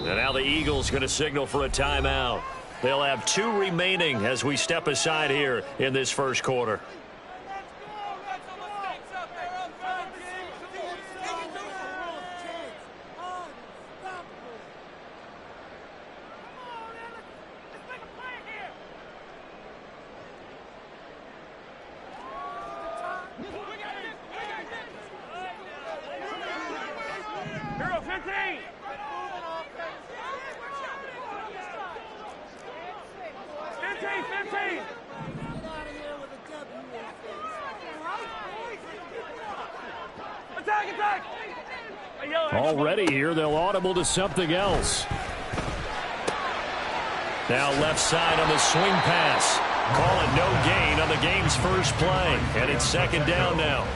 And now the Eagles going to signal for a timeout. They'll have 2 remaining as we step aside here in this first quarter. Already here, they'll audible to something else. Now left side on the swing pass. Call it no gain on the game's first play. And it's second down now.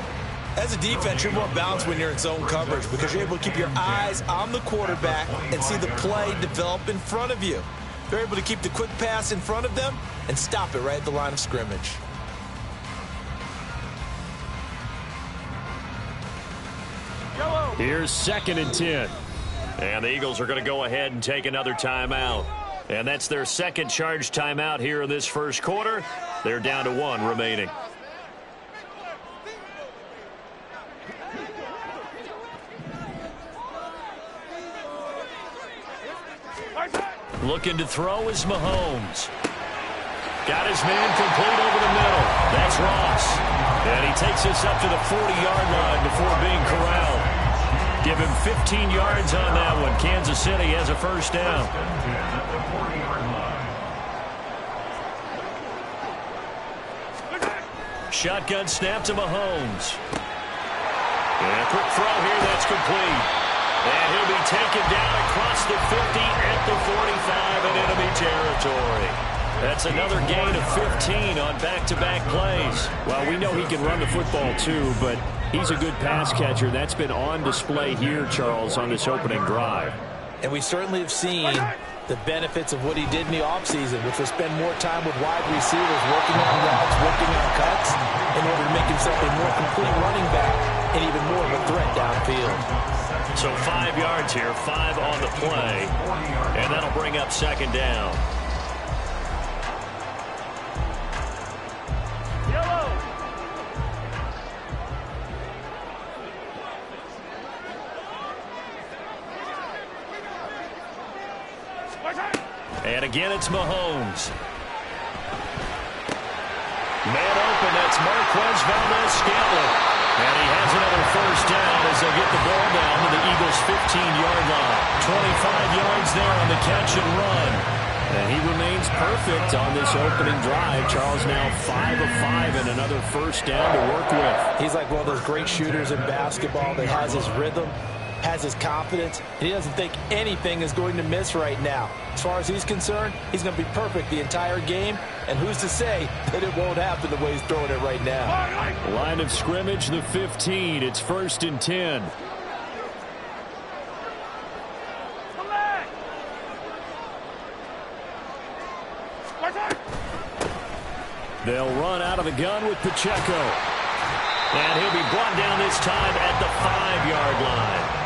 As a defense, you're more balanced when you're in zone coverage because you're able to keep your eyes on the quarterback and see the play develop in front of you. They're able to keep the quick pass in front of them and stop it right at the line of scrimmage. Here's 2nd and 10. And the Eagles are going to go ahead and take another timeout. And that's their second charge timeout here in this first quarter. They're down to 1 remaining. Looking to throw is Mahomes. Got his man complete over the middle. That's Ross. And he takes us up to the 40-yard line before being corralled. Give him 15 yards on that one. Kansas City has a first down. Shotgun snap to Mahomes. And a quick throw here that's complete. And he'll be taken down across the 50 at the 45 in enemy territory. That's another gain of 15 on back-to-back plays. Well, we know he can run the football too, but he's a good pass catcher. That's been on display here, Charles, on this opening drive. And we certainly have seen the benefits of what he did in the offseason, which was spend more time with wide receivers, working on routes, working on cuts, in order to make himself a more complete running back and even more of a threat downfield. So 5 yards here, 5 on the play, and that'll bring up second down. And again, it's Mahomes. Man open, that's Marquez Valdes-Scantling. And he has another first down as they get the ball down to the Eagles' 15-yard line. 25 yards there on the catch and run. And he remains perfect on this opening drive. Charles now 5 of 5 and another first down to work with. He's like one of those great shooters in basketball that has his rhythm, has his confidence, and he doesn't think anything is going to miss right now. As far as he's concerned, he's going to be perfect the entire game, and who's to say that it won't happen the way he's throwing it right now. Line of scrimmage, the 15. It's 1st and 10. They'll run out of the gun with Pacheco. And he'll be brought down this time at the 5-yard line.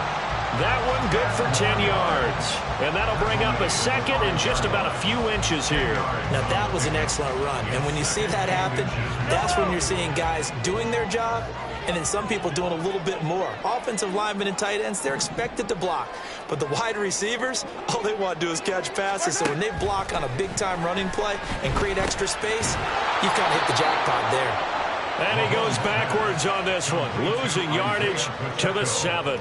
That one good for 10 yards. And that'll bring up a second and just about a few inches here. Now that was an excellent run. And when you see that happen, that's when you're seeing guys doing their job and then some people doing a little bit more. Offensive linemen and tight ends, they're expected to block. But the wide receivers, all they want to do is catch passes. So when they block on a big-time running play and create extra space, you've kind of hit the jackpot there. And he goes backwards on this one, losing yardage to the 7.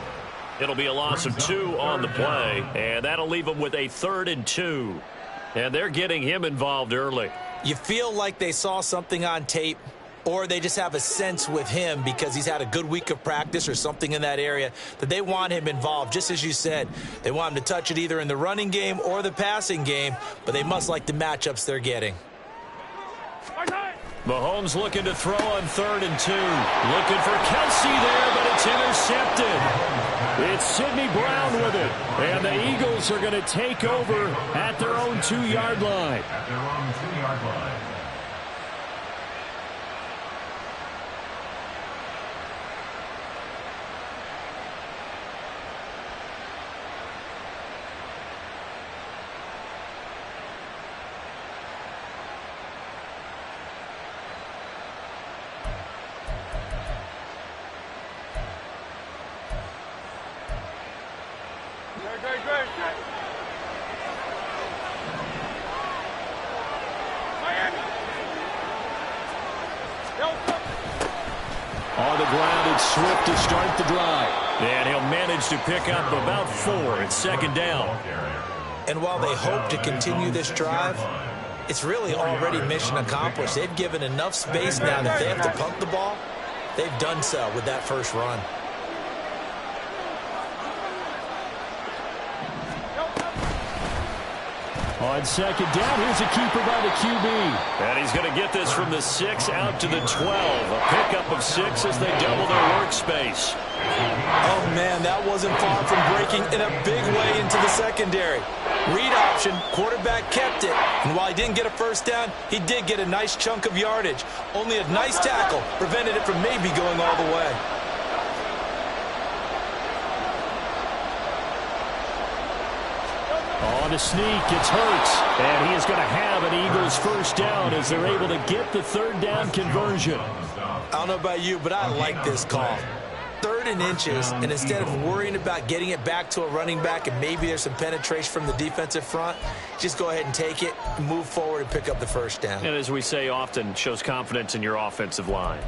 It'll be a loss of 2 on the play, and that'll leave them with a 3rd and 2. And they're getting him involved early. You feel like they saw something on tape, or they just have a sense with him because he's had a good week of practice or something in that area that they want him involved. Just as you said, they want him to touch it either in the running game or the passing game, but they must like the matchups they're getting. Mahomes looking to throw on 3rd and 2. Looking for Kelsey there, but it's intercepted. It's Sidney Brown with it. And the Eagles are going to take over at their own 2-yard line. On the ground, it's Swift to start the drive. And he'll manage to pick up about 4. It's second down. And while they hope to continue this drive, it's really already mission accomplished. They've given enough space now that if they have to punt the ball, they've done so with that first run. On second down, here's a keeper by the QB. And he's going to get this from the 6 out to the 12. A pickup of 6 as they double their workspace. Oh, man, that wasn't far from breaking in a big way into the secondary. Read option, quarterback kept it, and while he didn't get a first down, he did get a nice chunk of yardage. Only a nice tackle prevented it from maybe going all the way. On a sneak, it's Hurts, and he is going to have an Eagles first down as they're able to get the third down conversion. I don't know about you, but I like this call. 3rd and inches, and instead of worrying about getting it back to a running back and maybe there's some penetration from the defensive front, just go ahead and take it, move forward, and pick up the first down. And as we say often, shows confidence in your offensive line.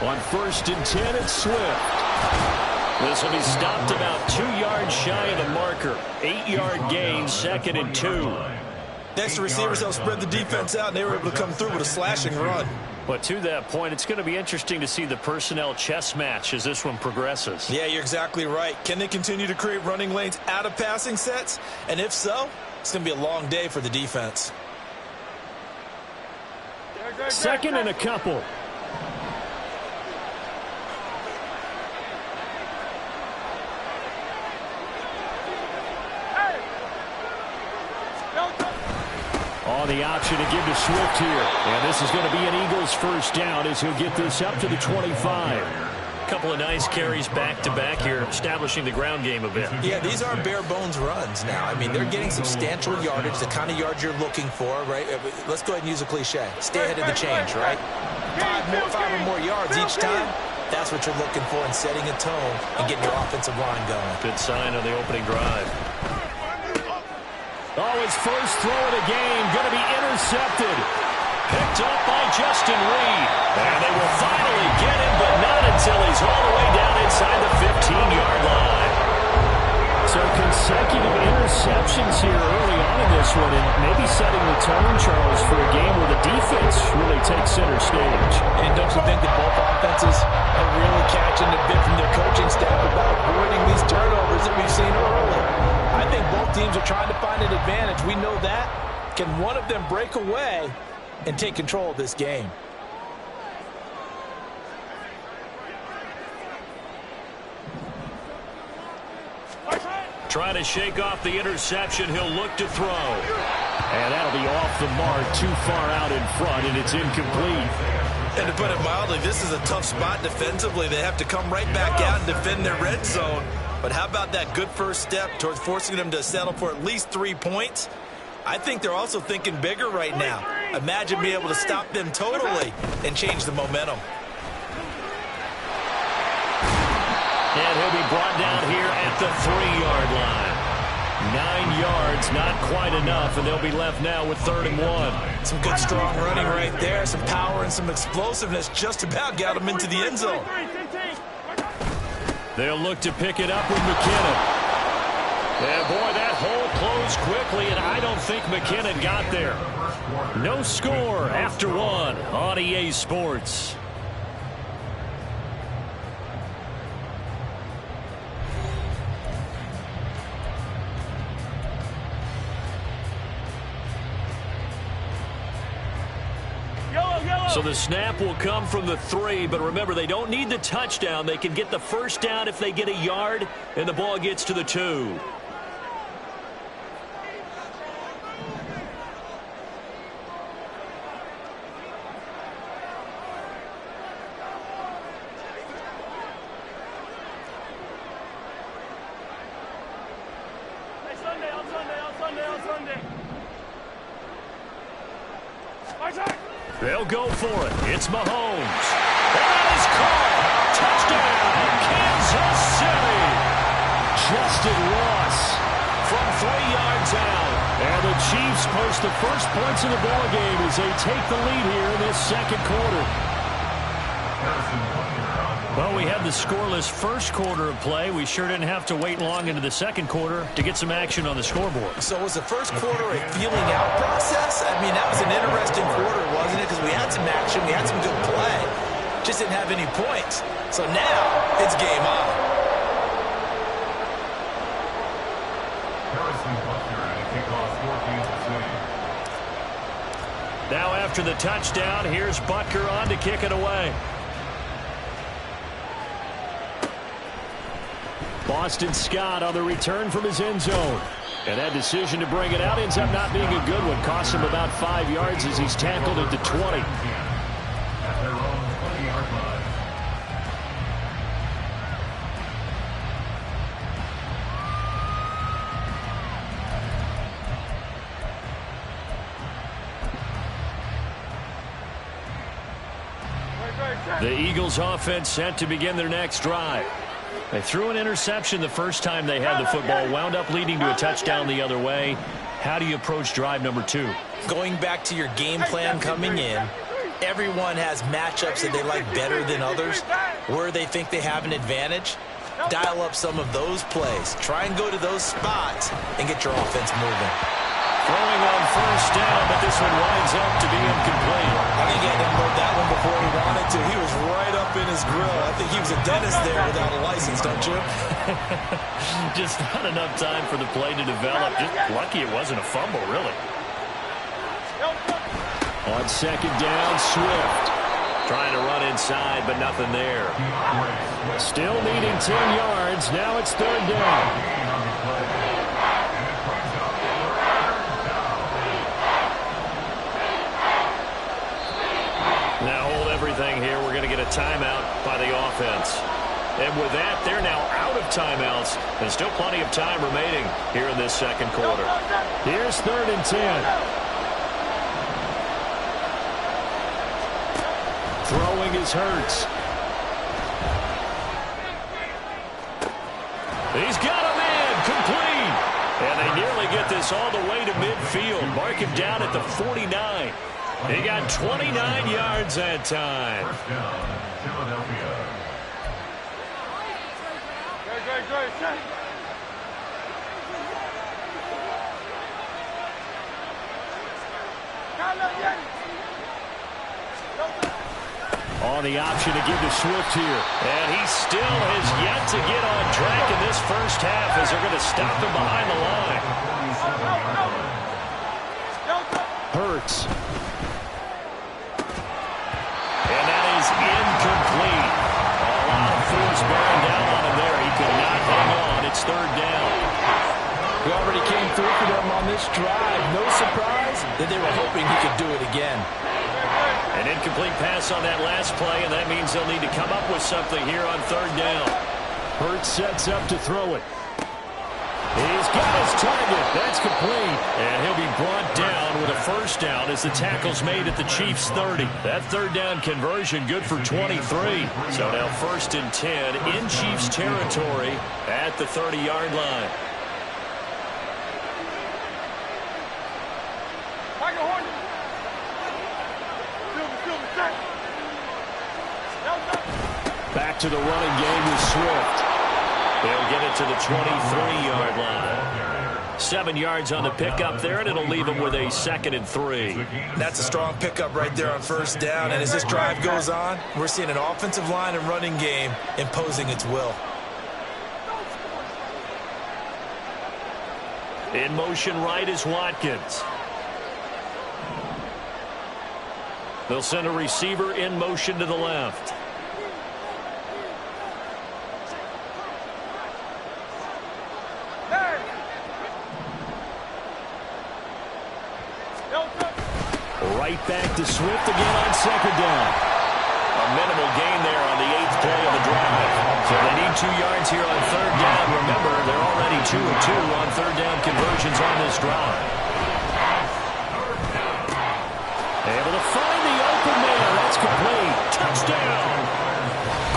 On 1st and 10, it's Swift. This will be stopped about 2 yards shy of the marker. 8-yard gain, 2nd and 2. Next, the receivers helped spread the defense out, and they were able to come through with a slashing run. But to that point, it's going to be interesting to see the personnel chess match as this one progresses. Yeah, you're exactly right. Can they continue to create running lanes out of passing sets? And if so, it's going to be a long day for the defense. 2nd and a couple. On the option to give to Swift here. And this is going to be an Eagles first down as he'll get this up to the 25. Couple of nice carries back-to-back here, establishing the ground game a bit. Yeah, these aren't bare-bones runs now. I mean, they're getting substantial yardage, the kind of yards you're looking for, right? Let's go ahead and use a cliche. Stay ahead of the change, right? 5 or more yards each time. That's what you're looking for in setting a tone and getting your offensive line going. Good sign on the opening drive. Oh, his first throw of the game going to be intercepted. Picked up by Justin Reed. And they will finally get him, but not until he's all the way down inside the 15-yard line. So consecutive interceptions here early on in this one, and maybe setting the tone, Charles, for a game where the defense really takes center stage. And don't you think that both offenses are really catching a bit from their coaching staff about avoiding these turnovers that we've seen early? I think both teams are trying to find an advantage. We know that. Can one of them break away and take control of this game? Trying to shake off the interception. He'll look to throw. And that'll be off the mark, too far out in front, and it's incomplete. And to put it mildly, this is a tough spot defensively. They have to come right back out and defend their red zone. But how about that good first step towards forcing them to settle for at least 3 points? I think they're also thinking bigger right now. Imagine being able to stop them totally and change the momentum. And he'll be brought down here at the 3-yard line. 9 yards, not quite enough, and they'll be left now with 3rd and 1. Some good strong running right there. Some power and some explosiveness just about got them into the end zone. They'll look to pick it up with McKinnon. And boy, that hole closed quickly, and I don't think McKinnon got there. No score after 1 on EA Sports. So the snap will come from the 3, but remember, they don't need the touchdown. They can get the first down if they get a yard, and the ball gets to the 2. They'll go for it. It's Mahomes. That is caught. Touchdown, Kansas City. Justin Ross from 3 yards out. And the Chiefs post the first points of the ball game as they take the lead here in this second quarter. Well, we had the scoreless first quarter of play. We sure didn't have to wait long into the second quarter to get some action on the scoreboard. So was the first quarter a feeling out process? I mean, that was an interesting quarter, wasn't it? Because we had some action, we had some good play. Just didn't have any points. So now it's game on. Now after the touchdown, here's Butker on to kick it away. Boston Scott on the return from his end zone. And that decision to bring it out ends up not being a good one. Costs him about 5 yards as he's tackled at the 20. The Eagles offense set to begin their next drive. They threw an interception the first time they had the football, wound up leading to a touchdown the other way. How do you approach drive number 2? Going back to your game plan coming in, everyone has matchups that they like better than others, where they think they have an advantage. Dial up some of those plays. Try and go to those spots and get your offense moving. Throwing on first down, but this one winds up to be incomplete. I think he had to unload that one before he wanted to. He was right up in his grill. I think he was a dentist there without a license, don't you? Just not enough time for the play to develop. Just lucky it wasn't a fumble, really. On second down, Swift. Trying to run inside, but nothing there. Still needing 10 yards. Now it's third down. Here, we're going to get a timeout by the offense. And with that, they're now out of timeouts. There's still plenty of time remaining here in this second quarter. Here's third and 10. Throwing is Hurts. He's got him in, complete. And they nearly get this all the way to midfield. Mark him down at the 49. He got 29 yards that time. On the option to give to Swift here. And he still has yet to get on track in this first half as they're going to stop him behind the line. Hurts. And that is incomplete. A lot of force bearing down on him there. He could not hang on. It's third down. He already came through for them on this drive. No surprise that they were hoping he could do it again. An incomplete pass on that last play, and that means they'll need to come up with something here on third down. Hurts sets up to throw it. He's got his target. That's complete. And he'll be brought down with a first down as the tackle's made at the Chiefs' 30. That third down conversion good for 23. So now first and 10 in Chiefs territory at the 30-yard line. Back to the running game with Swift. They'll get it to the 23-yard line. 7 yards on the pickup there, and it'll leave them with a second and 3. That's a strong pickup right there on first down. And as this drive goes on, we're seeing an offensive line and running game imposing its will. In motion right is Watkins. They'll send a receiver in motion to the left. Right back to Swift again on second down. A minimal gain there on the 8th play of the drive. So they need 2 yards here on third down. Remember, they're already 2 of 2 on third down conversions on this drive. Able to find the complete. Touchdown.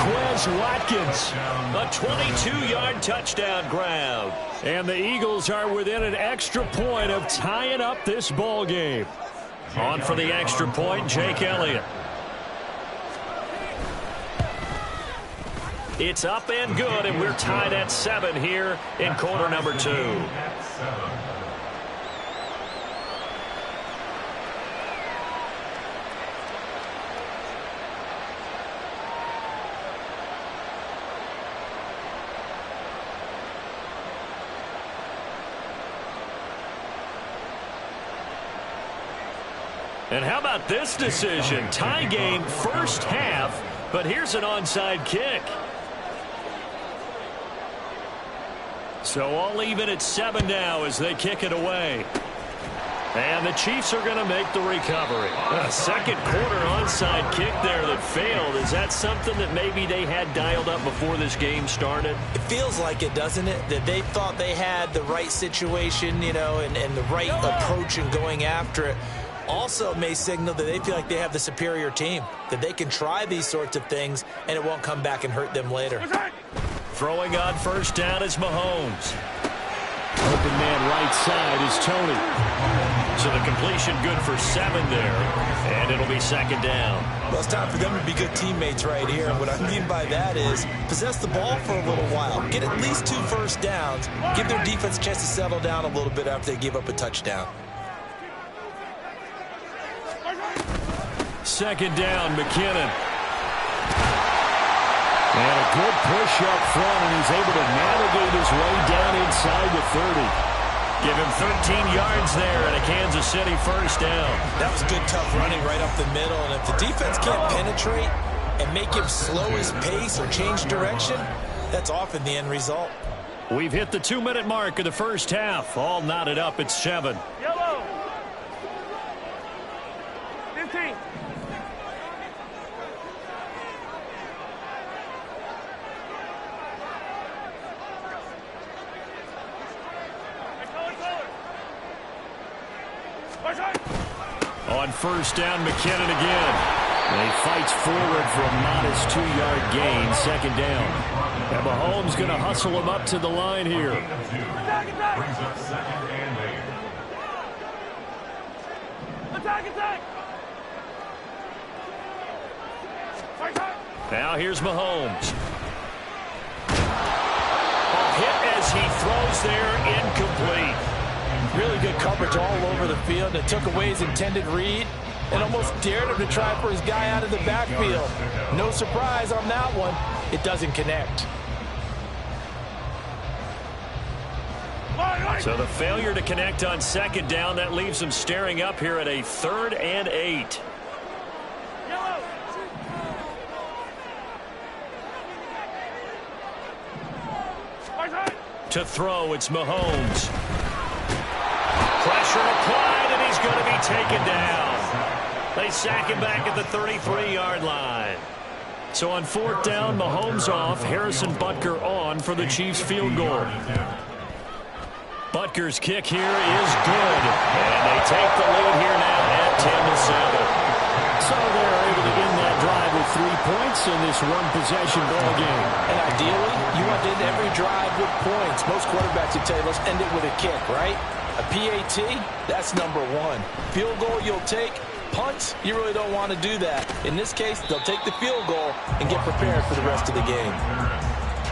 Quez Watkins. A 22-yard touchdown grab. And the Eagles are within an extra point of tying up this ball game. On for the extra point, Jake Elliott. It's up and good, and we're tied at 7 here in quarter number 2. And how about this decision? Tie game first half, but here's an onside kick. So all even at 7 now as they kick it away. And the Chiefs are going to make the recovery. A second quarter onside kick there that failed. Is that something that maybe they had dialed up before this game started? It feels like it, doesn't it? That they thought they had the right situation, you know, and the right approach in going after it. Also may signal that they feel like they have the superior team, that they can try these sorts of things and it won't come back and hurt them later. Throwing on first down is Mahomes. Open man right side is Tony. So the completion good for 7 there, and it'll be second down. Well, it's time for them to be good teammates right here. And what I mean by that is possess the ball for a little while. Get at least 2 first downs. Give their defense a chance to settle down a little bit after they give up a touchdown. Second down, McKinnon. And a good push up front, and he's able to navigate his way down inside the 30. Give him 13 yards there and a Kansas City first down. That was good, tough running right up the middle. And if the defense can't penetrate and make him slow his pace or change direction, that's often the end result. We've hit the 2-minute mark of the first half. All knotted up at 7. Yellow. 15. On first down, McKinnon again. And he fights forward for a modest 2-yard gain, second down. And Mahomes going to hustle him up to the line here. Attack, attack. Now here's Mahomes. A hit as he throws there, incomplete. Really good coverage all over the field. It took away his intended read and almost dared him to try for his guy out of the backfield. No surprise on that one. It doesn't connect. So the failure to connect on second down, that leaves him staring up here at a 3rd and 8. To throw, it's Mahomes. Pressure applied, and he's going to be taken down. They sack him back at the 33-yard line. So on 4th down, Mahomes off, Harrison Butker on for the Chiefs field goal. Butker's kick here is good, and they take the lead here now at 10-7. So they're able to end that drive with 3 points in this one-possession ball game. And ideally, you want to end every drive with points. Most quarterbacks would tell you, let's end it with a kick, right? A PAT, that's number 1. Field goal you'll take. Punts, you really don't want to do that. In this case, they'll take the field goal and get prepared for the rest of the game.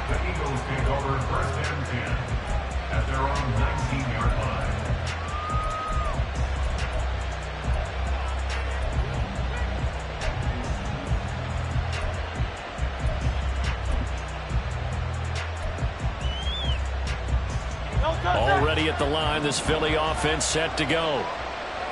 The Eagles take over first and 10 at their own 19-yard line. Already at the line, this Philly offense set to go.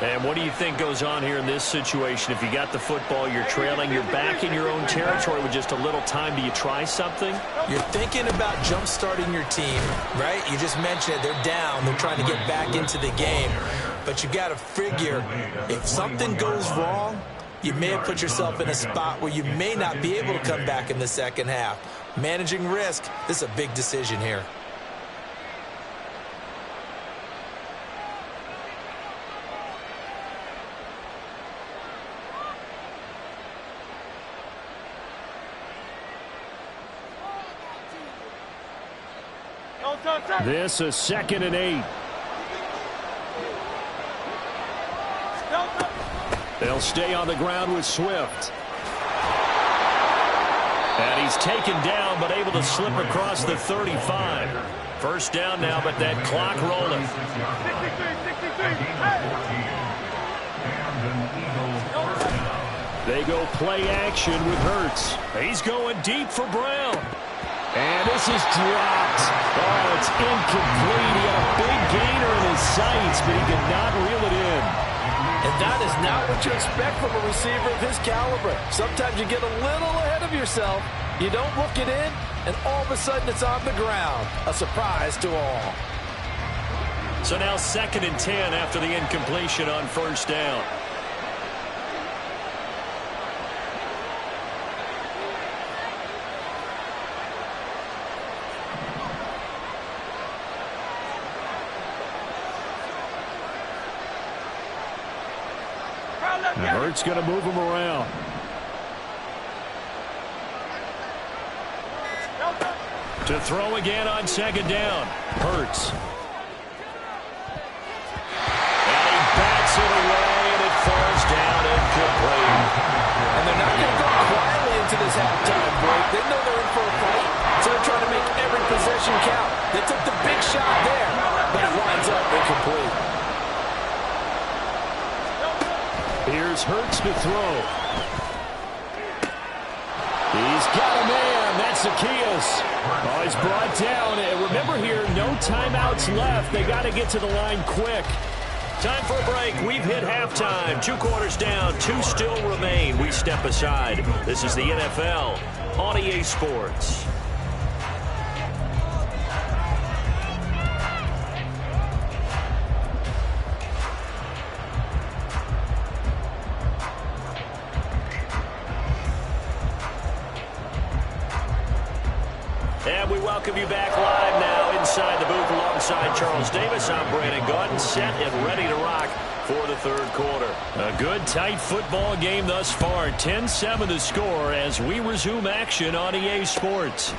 And what do you think goes on here in this situation? If you got the football, you're trailing, you're back in your own territory with just a little time. Do you try something? You're thinking about jump-starting your team, right? You just mentioned it. They're down. They're trying to get back into the game. But you got to figure, if something goes wrong, you may have put yourself in a spot where you may not be able to come back in the second half. Managing risk, this is a big decision here. This a 2nd and 8. They'll stay on the ground with Swift. And he's taken down, but able to slip across the 35. First down now, but that clock rolling. They go play action with Hurts. He's going deep for Brown. And this is dropped. Oh, it's incomplete. He had a big gainer in his sights, but he did not reel it in. And that is not what you expect from a receiver of his caliber. Sometimes you get a little ahead of yourself. You don't look it in, and all of a sudden it's on the ground. A surprise to all. So now 2nd and 10 after the incompletion on first down. Now Hurts going to move him around. To throw again on 2nd down. Hurts. And he bats it away, and it falls down incomplete. And they're not going to go quietly into this halftime break. They know they're in for a fight, so they're trying to make every possession count. They took the big shot there, but it winds up incomplete. Here's Hurts to throw. He's got a man. That's Zacchaeus. Oh, he's brought down. And remember here, no timeouts left. They got to get to the line quick. Time for a break. We've hit halftime. 2 quarters down. 2 still remain. We step aside. This is the NFL on EA Sports. And we welcome you back live now inside the booth alongside Charles Davis. I'm Brandon Gaudin, set and ready to rock for the 3rd quarter. A good, tight football game thus far. 10-7 the score as we resume action on EA Sports.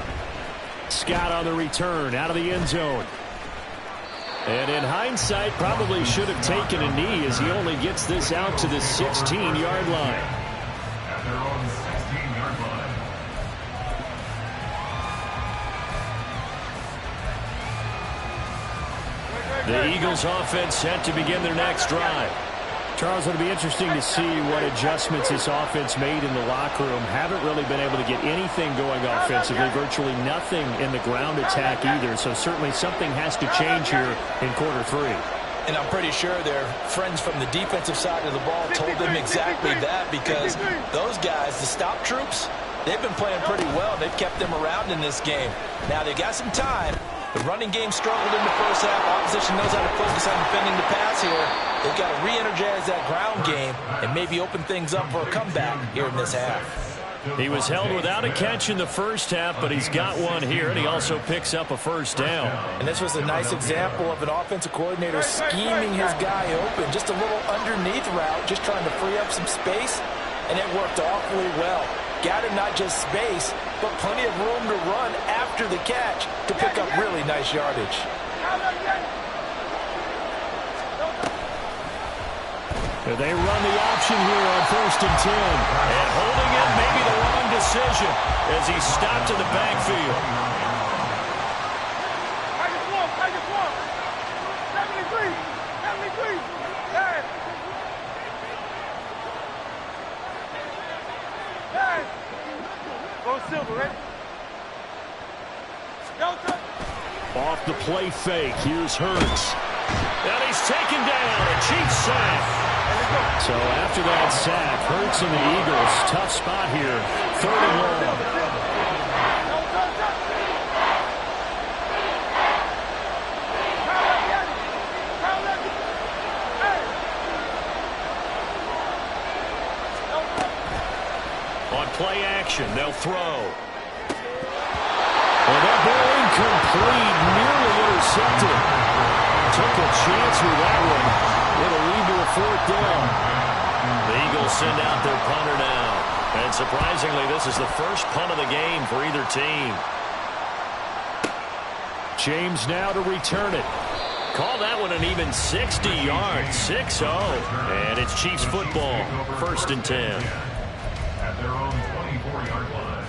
Scott on the return out of the end zone. And in hindsight, probably should have taken a knee as he only gets this out to the 16-yard line. At their own 16-yard line. The Eagles offense set to begin their next drive. Charles, it'll be interesting to see what adjustments this offense made in the locker room. Haven't really been able to get anything going offensively, virtually nothing in the ground attack either. So certainly something has to change here in quarter 3. And I'm pretty sure their friends from the defensive side of the ball told them exactly that, because those guys, the stop troops, they've been playing pretty well. They've kept them around in this game. Now they've got some time. The running game struggled in the first half. Opposition knows how to focus on defending the pass here. They've got to re-energize that ground game and maybe open things up for a comeback here in this half. He was held without a catch in the first half, but he's got one here, and he also picks up a first down. And this was a nice example of an offensive coordinator scheming his guy open. Just a little underneath route, just trying to free up some space, and it worked awfully well. Got him not just space, but plenty of room to run after the catch to pick up really nice yardage. They run the option here on 1st and 10. And holding it may be the wrong decision as he stopped in the backfield. Off the play fake, here's Hurts. And he's taken down, a cheap sack. So after that sack, Hurts and the Eagles, tough spot here, 3rd and long. On play action, they'll throw. And that ball incomplete, nearly intercepted. Took a chance with that one. It'll lead to a 4th down. The Eagles send out their punter now. And surprisingly, this is the first punt of the game for either team. James now to return it. Call that one an even 60 yards, 6-0. And it's Chiefs football, 1st and 10. At their own 24-yard line.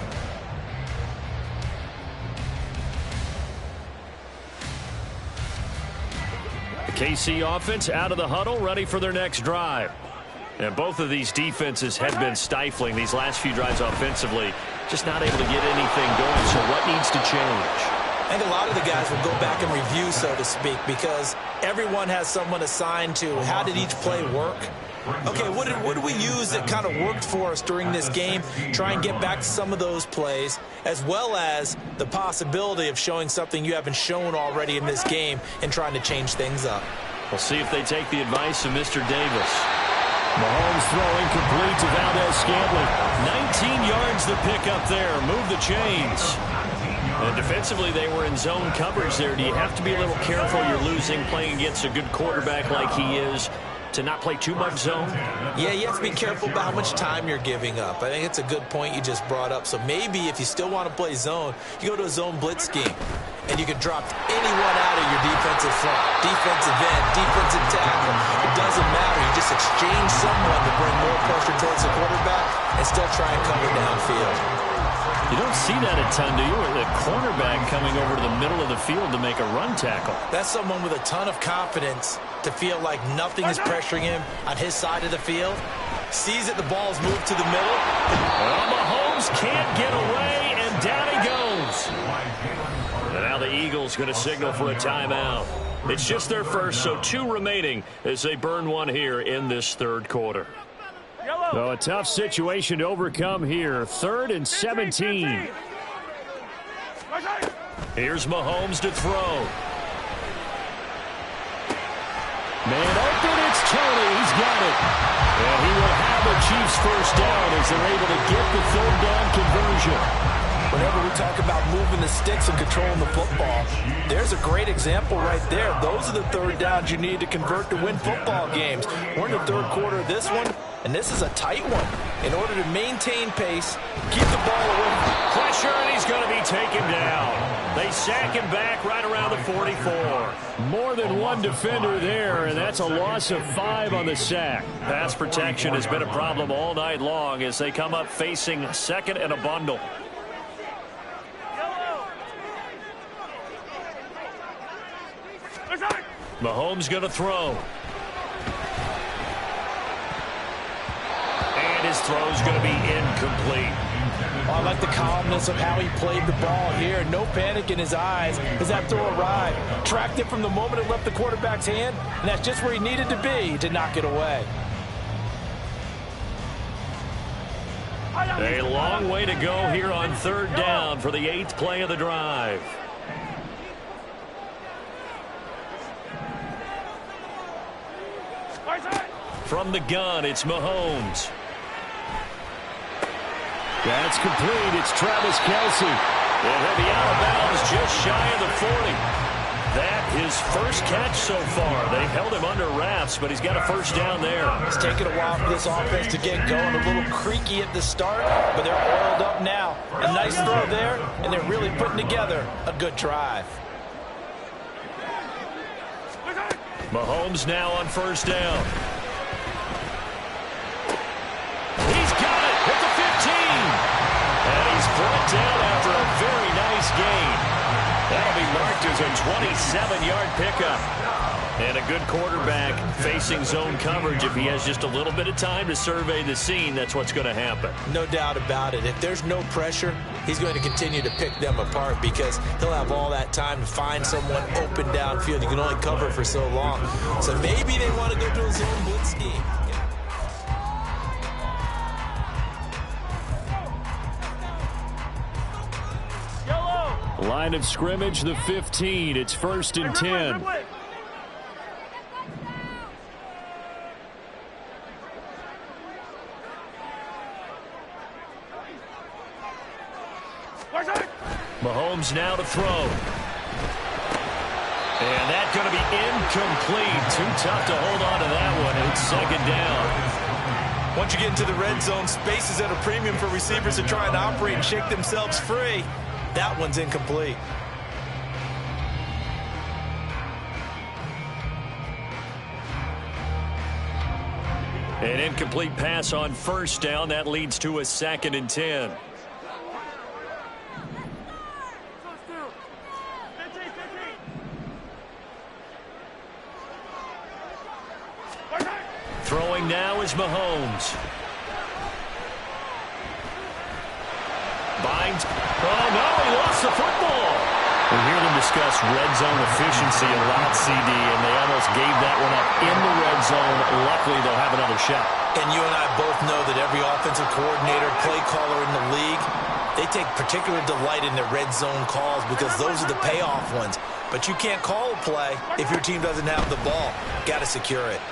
The KC offense out of the huddle, ready for their next drive. And both of these defenses have been stifling these last few drives offensively. Just not able to get anything going, so what needs to change? I think a lot of the guys will go back and review, so to speak, because everyone has someone assigned to how did each play work. Okay, what did we use that kind of worked for us during this game? Try and get back to some of those plays, as well as the possibility of showing something you haven't shown already in this game and trying to change things up. We'll see if they take the advice of Mr. Davis. Mahomes throwing complete to Valdez-Scantling. 19 yards the pick up there. Move the chains. And defensively, they were in zone coverage there. Do you have to be a little careful? You're losing, playing against a good quarterback like he is, to not play too much zone? Yeah, you have to be careful about how much time you're giving up. I think it's a good point you just brought up. So maybe if you still want to play zone, you go to a zone blitz scheme, and you can drop anyone out of your defensive front, defensive end, defensive tackle. It doesn't matter. You just exchange someone to bring more pressure towards the quarterback and still try and cover downfield. You don't see that a ton, do you? Or the cornerback coming over to the middle of the field to make a run tackle. That's someone with a ton of confidence to feel like nothing is pressuring him on his side of the field. Sees that the ball's moved to the middle. Well, Mahomes can't get away, and down he goes. And now the Eagles going to signal for a timeout. It's just their first, so 2 remaining as they burn one here in this 3rd quarter. So a tough situation to overcome here. 3rd and 17. Here's Mahomes to throw. Man open, it's Tony. He's got it. And he will have the Chiefs first down as they're able to get the 3rd down conversion. Whenever we talk about moving the sticks and controlling the football, there's a great example right there. Those are the 3rd downs you need to convert to win football games. We're in the 3rd quarter of this one, and this is a tight one. In order to maintain pace, keep the ball away. Pressure, and he's going to be taken down. They sack him back right around the 44. More than one defender there, and that's a loss of 5 on the sack. Pass protection has been a problem all night long as they come up facing 2nd and a bundle. Mahomes going to throw. And his throw's going to be incomplete. Oh, I like the calmness of how he played the ball here. No panic in his eyes as that throw arrived. Tracked it from the moment it left the quarterback's hand, and that's just where he needed to be to knock it away. A long way to go here on 3rd down for the 8th play of the drive. From the gun, it's Mahomes. That's complete. It's Travis Kelce. And he'll be out of bounds just shy of the 40. That his first catch so far. They've held him under wraps, but he's got a first down there. It's taken a while for this offense to get going. A little creaky at the start, but they're oiled up now. A nice throw there, and they're really putting together a good drive. Mahomes now on 1st down. He's got it at the 15. And he's brought down after a very nice gain. That'll be marked as a 27-yard pickup. And a good quarterback facing zone coverage. If he has just a little bit of time to survey the scene, that's what's going to happen. No doubt about it. If there's no pressure, he's going to continue to pick them apart because he'll have all that time to find someone open downfield. You can only cover for so long. So maybe they want to go to a zone blitz scheme. Line of scrimmage, the 15. It's 1st and 10. Mahomes now to throw. And that's going to be incomplete. Too tough to hold on to that one. And it's 2nd down. Once you get into the red zone, space is at a premium for receivers to try and operate and shake themselves free. That one's incomplete. An incomplete pass on first down. That leads to a 2nd and 10. Throwing now is Mahomes. Binds. Oh, no, he lost the football. We hear them discuss red zone efficiency a lot, CD, and they almost gave that one up in the red zone. Luckily, they'll have another shot. And you and I both know that every offensive coordinator, play caller in the league, they take particular delight in their red zone calls because those are the payoff ones. But you can't call a play if your team doesn't have the ball. Got to secure it.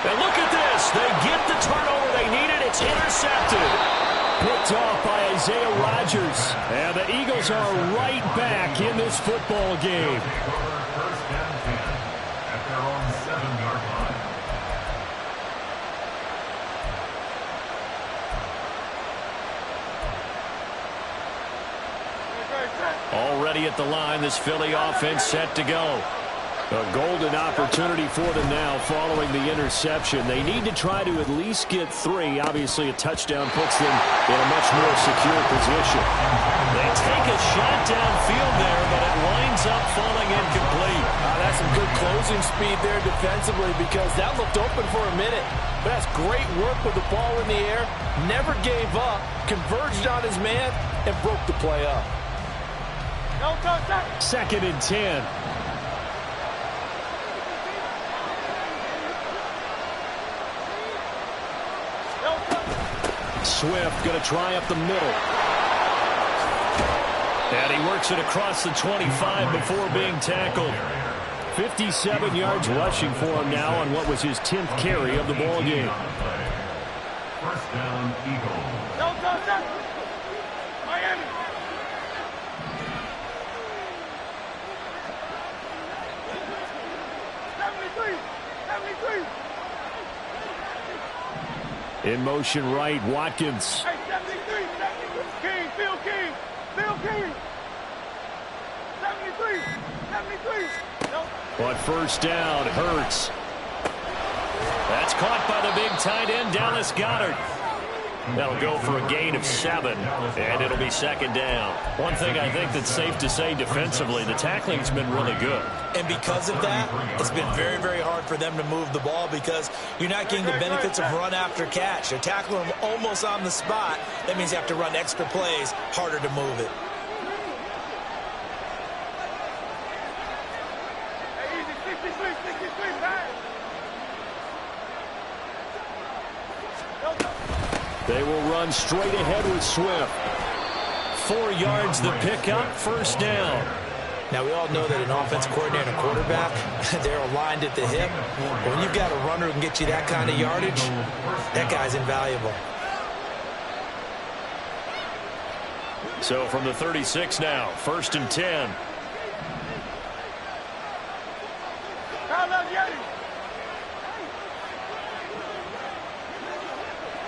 And look at this. They get the turnover they needed. It's intercepted. Picked off by Isaiah Rodgers. And the Eagles are right back in this football game. First down 10 at their own 7-yard line. Already at the line, this Philly offense set to go. A golden opportunity for them now following the interception. They need to try to at least get 3. Obviously, a touchdown puts them in a much more secure position. They take a shot downfield there, but it winds up falling incomplete. That's some good closing speed there defensively because that looked open for a minute. But that's great work with the ball in the air. Never gave up, converged on his man, and broke the play up. 2nd and 10. Swift going to try up the middle. And he works it across the 25 before being tackled. 57 yards rushing for him now on what was his 10th carry of the ball game. First down, Eagles. Miami. In motion right, Watkins. Hey, 73, King, Phil King, Phil King. 73, 73. On first down, Hurts. That's caught by the big tight end, Dallas Goedert. That'll go for a gain of 7, and it'll be 2nd down. One thing I think that's safe to say defensively, the tackling's been really good. And because of that, it's been very, very hard for them to move the ball because you're not getting the benefits of run after catch. They're tackling them almost on the spot. That means you have to run extra plays, harder to move it. Hey, easy, 63, 63, man. They will run straight ahead with Swift. 4 yards the pickup, first down. Now, we all know that an offense coordinator and a quarterback, they're aligned at the hip. But when you've got a runner who can get you that kind of yardage, that guy's invaluable. So from the 36 now, 1st and 10.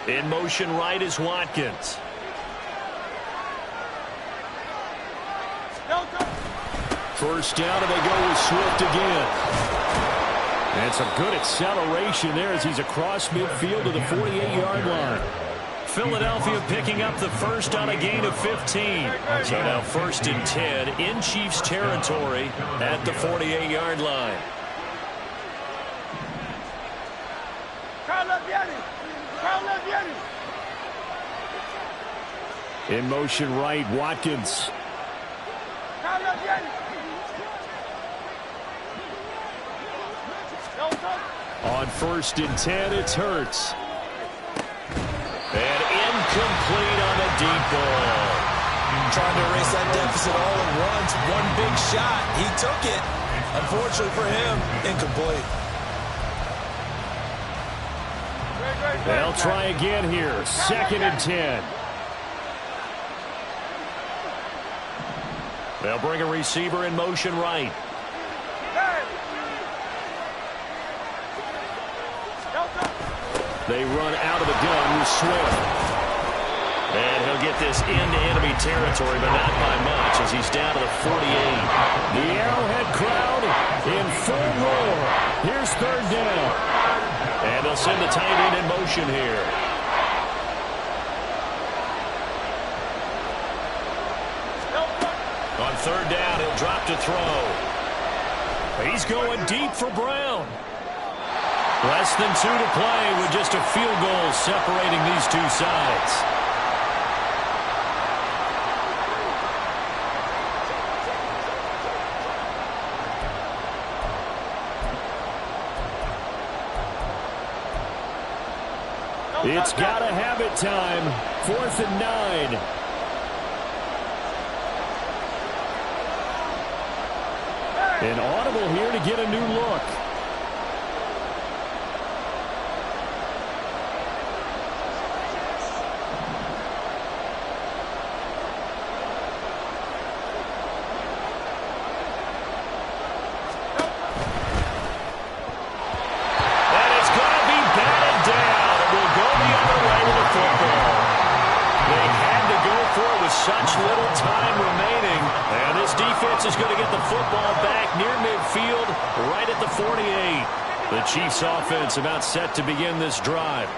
In motion right is Watkins. First down, and they go with Swift again. And some good acceleration there as he's across midfield to the 48-yard line. Philadelphia picking up the first on a gain of 15. So now 1st and 10 in Chiefs territory at the 48-yard line. In motion right, Watkins. On 1st and 10, it's Hurts. And incomplete on a deep ball. Trying to erase that deficit all at once. One big shot. He took it. Unfortunately for him, incomplete. They'll try again here. 2nd and 10. They'll bring a receiver in motion right. They run out of the gun with Swift. And he'll get this into enemy territory, but not by much as he's down to the 48. The Arrowhead crowd in full roar. Here's third down. And they'll send the tight end in motion here. On third down, he'll drop to throw. He's going deep for Brown. Less than 2 to play with just a field goal separating these two sides. It's got to have it time. 4th and 9. An audible here to get a new look. Such little time remaining. And this defense is going to get the football back near midfield, right at the 48. The Chiefs offense about set to begin this drive.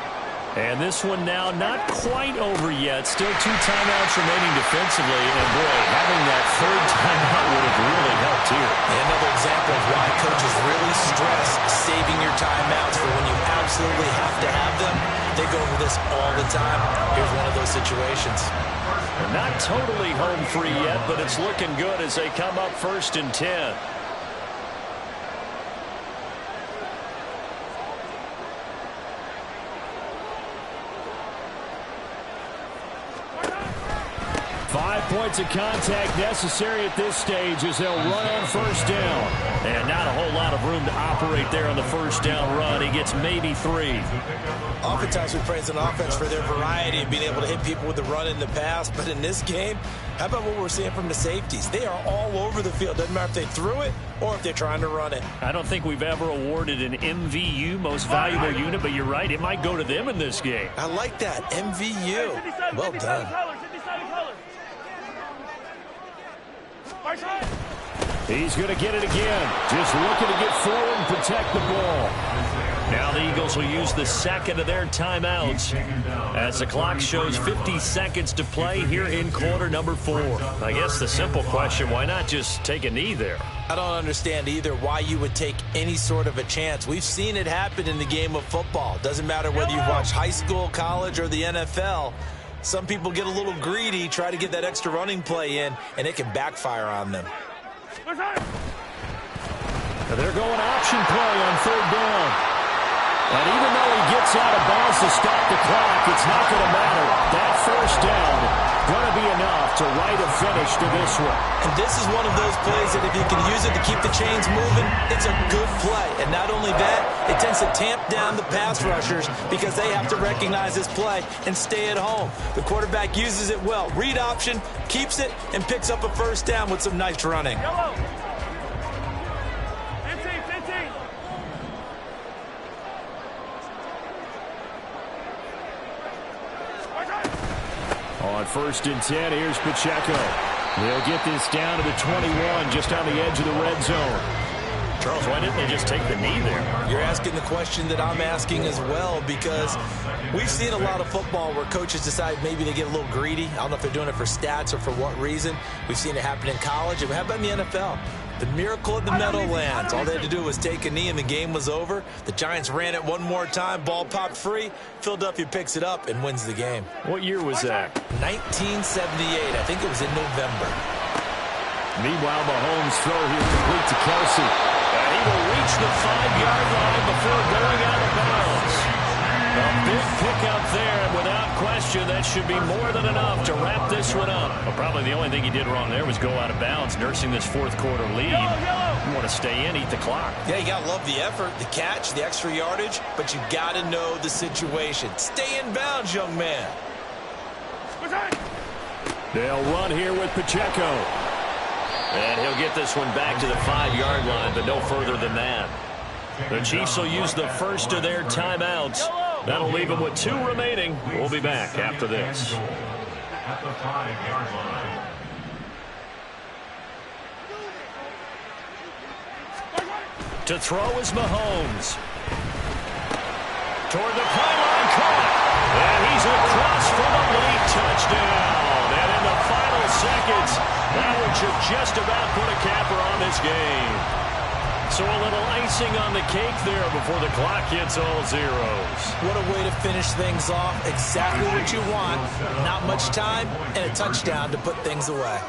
And this one now not quite over yet. Still 2 timeouts remaining defensively. And boy, having that third timeout would have really helped here. Another example of why coaches really stress saving your timeouts for when you absolutely have to have them. They go over this all the time. Here's one of those situations. They're not totally home free yet, but it's looking good as they come up 1st and 10. Points of contact necessary at this stage as they'll run on 1st down. And not a whole lot of room to operate there on the 1st down run. He gets maybe 3. Oftentimes we praise an offense for their variety and being able to hit people with the run in the pass. But in this game, how about what we're seeing from the safeties? They are all over the field. Doesn't matter if they threw it or if they're trying to run it. I don't think we've ever awarded an MVU, most valuable unit, but you're right. It might go to them in this game. I like that. MVU. Well done. He's going to get it again. Just looking to get forward and protect the ball. Now the Eagles will use the second of their timeouts as the clock shows 50 seconds to play here in quarter number 4. I guess the simple question, why not just take a knee there? I don't understand either why you would take any sort of a chance. We've seen it happen in the game of football. Doesn't matter whether you've watched high school, college, or the NFL. Some people get a little greedy, try to get that extra running play in, and it can backfire on them. They're going option play on 3rd down. And even though he gets out of bounds to stop the clock, it's not going to matter. That 1st down going to be enough to write a finish to this one. And this is one of those plays that if you can use it to keep the chains moving, it's a good play. And not only that, it tends to tamp down the pass rushers because they have to recognize this play and stay at home. The quarterback uses it well. Read option, keeps it, and picks up a 1st down with some nice running. Yellow. On 1st and 10, here's Pacheco. They'll get this down to the 21, just on the edge of the red zone. Charles, why didn't they just take the knee there? You're asking the question that I'm asking as well, because we've seen a lot of football where coaches decide maybe they get a little greedy. I don't know if they're doing it for stats or for what reason. We've seen it happen in college. And how about in the NFL? The miracle of the Meadowlands. All they had to do was take a knee and the game was over. The Giants ran it one more time. Ball popped free. Philadelphia picks it up and wins the game. What year was that? 1978. I think it was in November. Meanwhile, Mahomes' throw here complete to Kelsey. And he will reach the 5-yard line before going out of bounds. A big pickup there, and without question, that should be more than enough to wrap this one up. Well, probably the only thing he did wrong there was go out of bounds, nursing this 4th quarter lead. You want to stay in, eat the clock. Yeah, you got to love the effort, the catch, the extra yardage, but you got to know the situation. Stay in bounds, young man. They'll run here with Pacheco. And he'll get this one back to the 5-yard line, but no further than that. The Chiefs will use the first of their timeouts. That'll leave them with 2 remaining. We'll be back after this. At the 5-yard line. To throw is Mahomes. Toward the pylon, caught. And he's across for the late touchdown. And in the final seconds, that one should just about put a capper on this game. So a little icing on the cake there before the clock hits all zeros. What a way to finish things off. Exactly what you want. Not much time and a touchdown to put things away.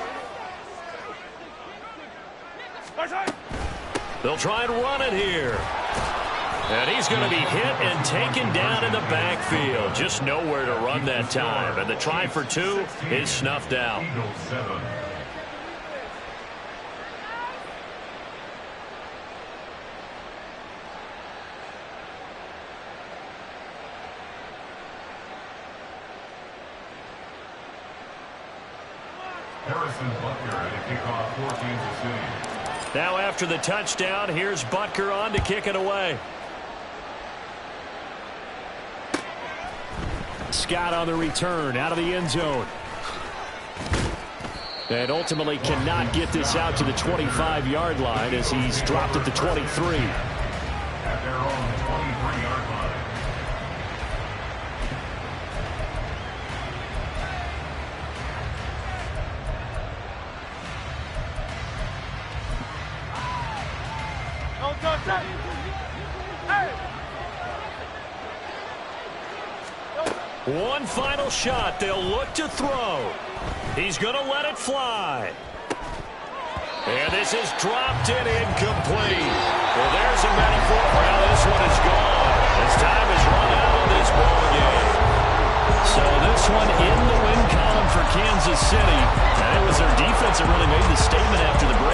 They'll try and run it here. And he's going to be hit and taken down in the backfield. Just nowhere to run that time. And the try for two is snuffed out. Eagles 7. Harrison Butker at a kickoff for Kansas City. Now after the touchdown, here's Butker on to kick it away. Scott on the return out of the end zone. And ultimately cannot get this out to the 25-yard line as he's dropped at the 23. At their own 23-yard line. Don't touch that. Hey! One final shot. They'll look to throw. He's going to let it fly. And this is dropped and incomplete. Well, there's a metaphor for how this one is gone. As time has run out on this ball game. So this one in the win column for Kansas City. And it was their defense that really made the statement after the break.